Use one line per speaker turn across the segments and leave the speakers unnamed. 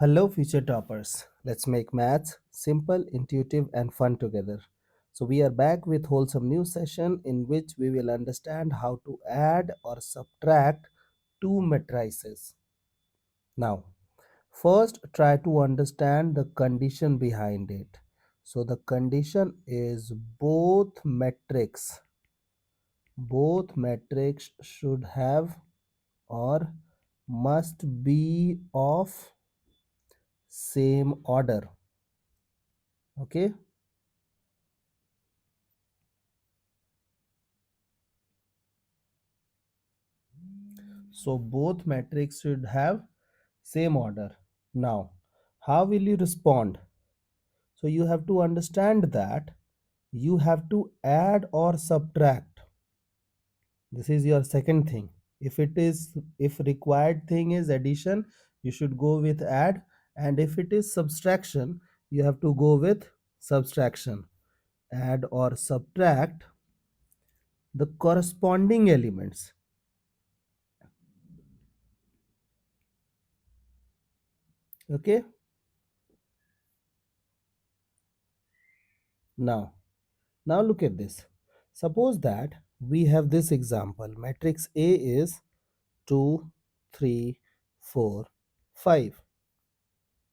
Hello, future toppers. Let's make maths simple, intuitive, and fun together. So, we are back with wholesome new session in which we will understand how to add or subtract two matrices. Now, first try to understand the condition behind it. So, the condition is both matrix should have or must be of same order. Okay. So both matrix should have same order. Now, how will you respond? So you have to understand that you have to add or subtract. This is your second thing. If required thing is addition, you should go with add, and if it is subtraction, you have to go with subtraction. Add or subtract the corresponding elements. Okay. Now look at this. Suppose that we have this example. Matrix A is 2, 3, 4, 5.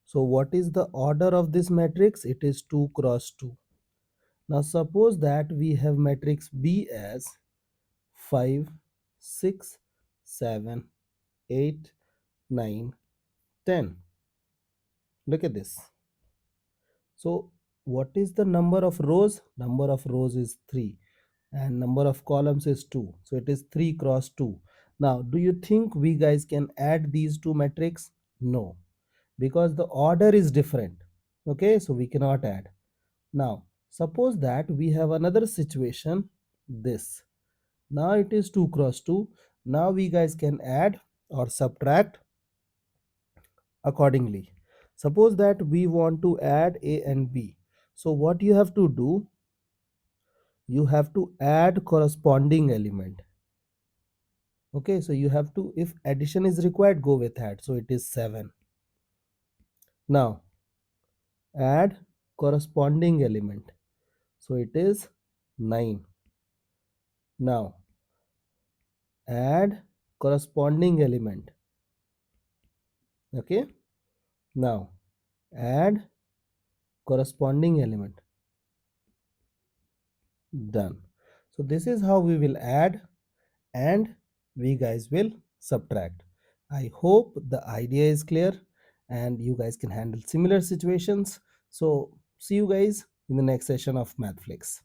So what is the order of this matrix? It is 2 cross 2. Now suppose that we have matrix B as 5, 6, 7, 8, 9, 10. Look at this. So what is the number of rows? Number of rows is 3 and number of columns is 2. So it is 3 cross 2. Now do you think we guys can add these two matrices? No, because the order is different. Okay, so we cannot add. Now suppose that we have another situation, this. Now it is 2 cross 2. Now we guys can add or subtract accordingly. Suppose that we want to add A and B. So what you have to do, you have to add corresponding element. Okay, so you have to, if addition is required, go with add. So it is 7. Now add corresponding element. So it is 9. Now add corresponding element. Okay. Now add corresponding element. Done. So this is how we will add and we guys will subtract. I hope the idea is clear and you guys can handle similar situations. So see you guys in the next session of MathFlix.